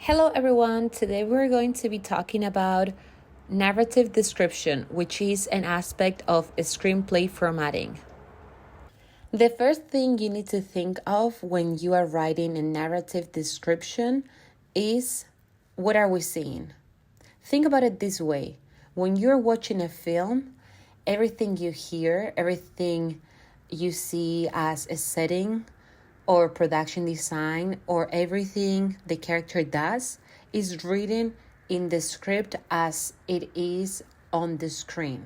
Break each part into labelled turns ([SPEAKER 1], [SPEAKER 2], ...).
[SPEAKER 1] Hello everyone, today we're going to be talking about narrative description, which is an aspect of screenplay formatting. The first thing you need to think of when you are writing a narrative description is, what are we seeing? Think about it this way. When you're watching a film, everything you hear, everything you see as a setting or production design or everything the character does is written in the script as it is on the screen.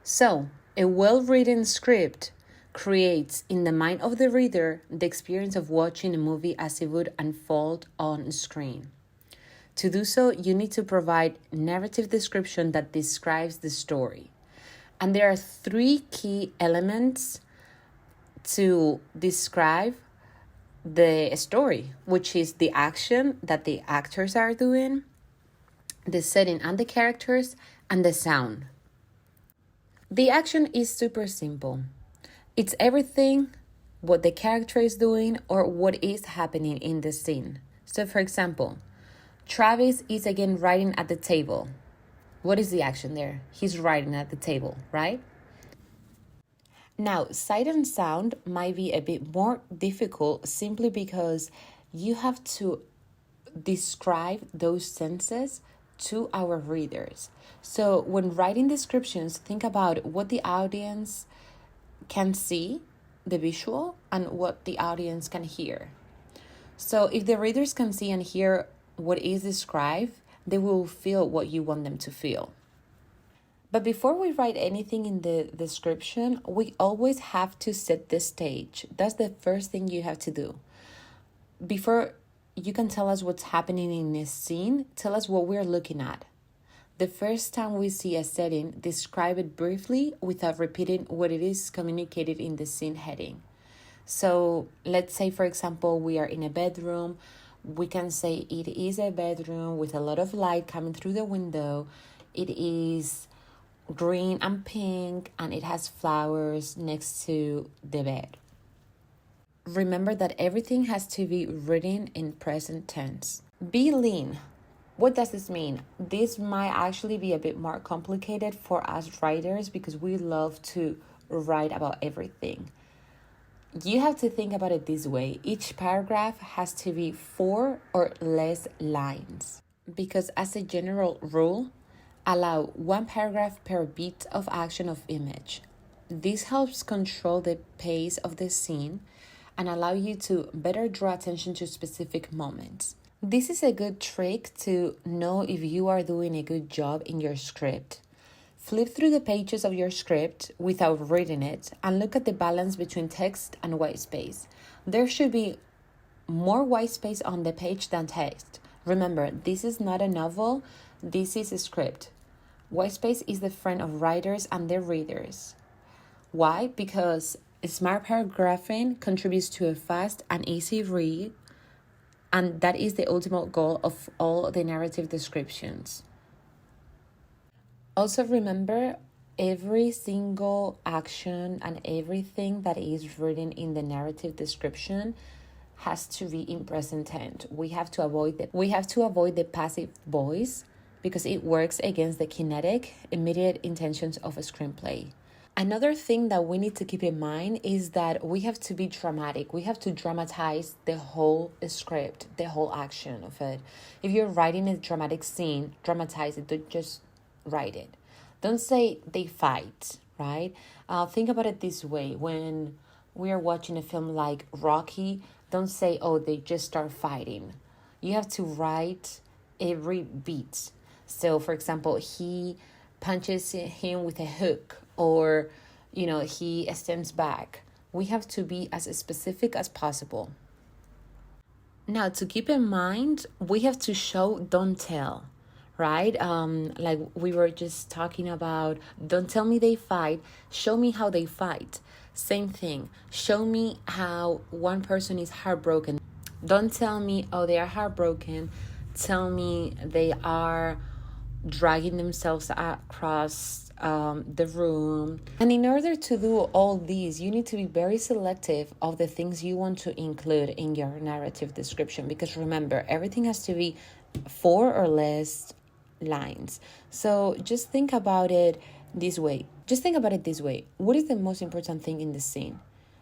[SPEAKER 1] So, a well-written script creates in the mind of the reader the experience of watching a movie as it would unfold on screen. To do so, you need to provide narrative description that describes the story. And there are three key elements to describe the story, which is the action that the actors are doing, the setting and the characters, and the sound. The action is super simple. It's everything what the character is doing or what is happening in the scene. So for example, Travis is again writing at the table. What is the action there? He's writing at the table, right? Now, sight and sound might be a bit more difficult simply because you have to describe those senses to our readers. So when writing descriptions, think about what the audience can see, the visual, and what the audience can hear. So if the readers can see and hear what is described, they will feel what you want them to feel. But before we write anything in the description, we always have to set the stage. That's the first thing you have to do. Before you can tell us what's happening in a scene, tell us what we're looking at. The first time we see a setting, describe it briefly without repeating what it is communicated in the scene heading. So let's say, for example, we are in a bedroom. We can say it is a bedroom with a lot of light coming through the window. It is green and pink, and it has flowers next to the bed. Remember that everything has to be written in present tense. Be lean. What does this mean? This might actually be a bit more complicated for us writers because we love to write about everything. You have to think about it this way. Each paragraph has to be 4 or less lines because as a general rule, allow 1 paragraph per bit of action of image. This helps control the pace of the scene and allow you to better draw attention to specific moments. This is a good trick to know if you are doing a good job in your script. Flip through the pages of your script without reading it and look at the balance between text and white space. There should be more white space on the page than text. Remember, this is not a novel, this is a script. White space is the friend of writers and their readers. Why? Because smart paragraphing contributes to a fast and easy read, and that is the ultimate goal of all the narrative descriptions. Also remember, every single action and everything that is written in the narrative description has to be in present tense. We have to avoid the passive voice because it works against the kinetic, immediate intentions of a screenplay. Another thing that we need to keep in mind is that we have to be dramatic. We have to dramatize the whole script, the whole action of it. If you're writing a dramatic scene, dramatize it, don't just write it. Don't say they fight, right? Think about it this way. When we are watching a film like Rocky, don't say, oh, they just start fighting. You have to write every beat. So, for example, he punches him with a hook or, he steps back. We have to be as specific as possible. Now, to keep in mind, we have to show, don't tell, right? Like we were just talking about, don't tell me they fight, show me how they fight. Same thing, show me how one person is heartbroken. Don't tell me, oh, they are heartbroken. Tell me they are dragging themselves across the room. And in order to do all these, you need to be very selective of the things you want to include in your narrative description, because remember, everything has to be 4 or less lines. So just think about it this way. What is the most important thing in the scene?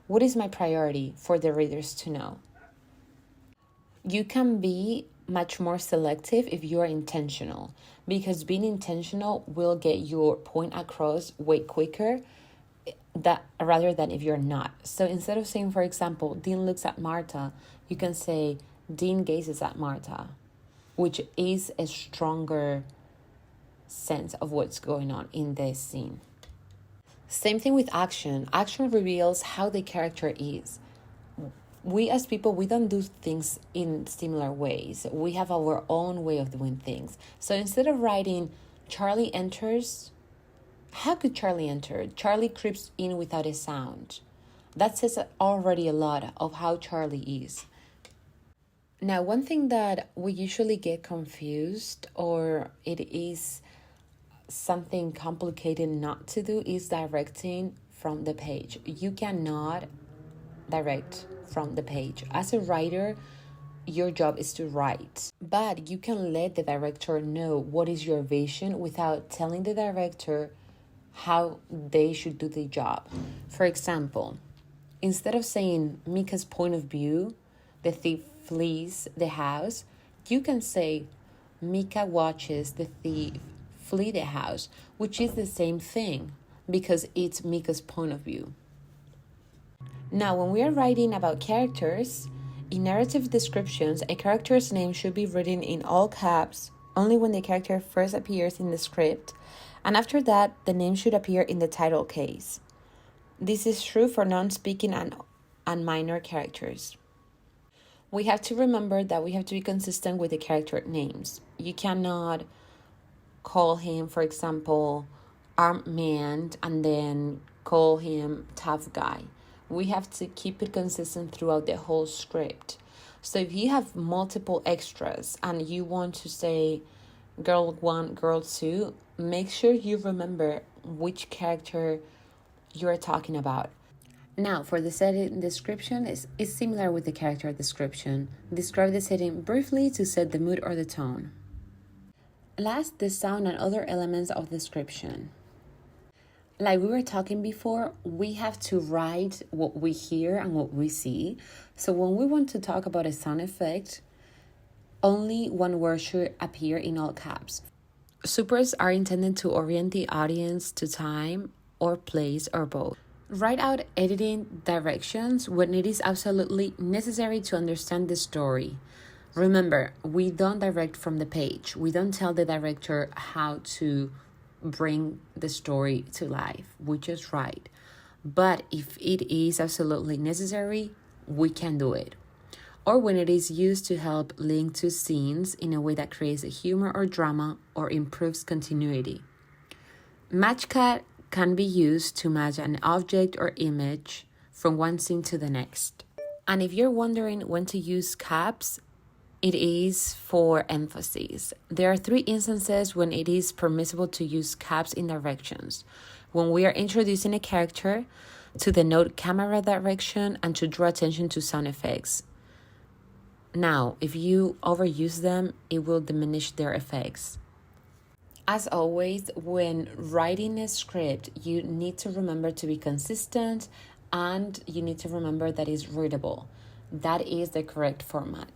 [SPEAKER 1] What is my priority for the readers to know? You can be much more selective if you are intentional, because being intentional will get your point across way quicker rather than if you're not. So instead of saying, for example, Dean looks at Marta, you can say Dean gazes at Marta, which is a stronger sense of what's going on in this scene. Same thing with action. Action reveals how the character is. We as people, we don't do things in similar ways. We have our own way of doing things. So instead of writing Charlie enters, how could Charlie enter? Charlie creeps in without a sound. That says already a lot of how Charlie is. Now, one thing that we usually get confused, or it is something complicated not to do, is directing from the page. You cannot direct from the page. As a writer, your job is to write, but you can let the director know what is your vision without telling the director how they should do the job. For example, instead of saying Mika's point of view, the thief flees the house, you can say Mika watches the thief flee the house, which is the same thing because it's Mika's point of view. Now, when we are writing about characters, in narrative descriptions, a character's name should be written in all caps only when the character first appears in the script, and after that, the name should appear in the title case. This is true for non-speaking and minor characters. We have to remember that we have to be consistent with the character names. You cannot call him, for example, Armed Man and then call him Tough Guy. We have to keep it consistent throughout the whole script. So if you have multiple extras and you want to say girl 1, girl 2, make sure you remember which character you're talking about. Now, for the setting description, is similar with the character description. Describe the setting briefly to set the mood or the tone. Last, the sound and other elements of description. Like we were talking before, we have to write what we hear and what we see. So when we want to talk about a sound effect, only one word should appear in all caps. Supers are intended to orient the audience to time or place or both. Write out editing directions when it is absolutely necessary to understand the story. Remember, we don't direct from the page. We don't tell the director how to bring the story to life. We just write. But if it is absolutely necessary, we can do it. Or when it is used to help link two scenes in a way that creates a humor or drama or improves continuity. Match cut can be used to match an object or image from one scene to the next. And if you're wondering when to use caps, it is for emphasis. There are 3 instances when it is permissible to use caps in directions. When we are introducing a character, to denote camera direction, and to draw attention to sound effects. Now, if you overuse them, it will diminish their effects. As always, when writing a script, you need to remember to be consistent and you need to remember that it's readable. That is the correct format.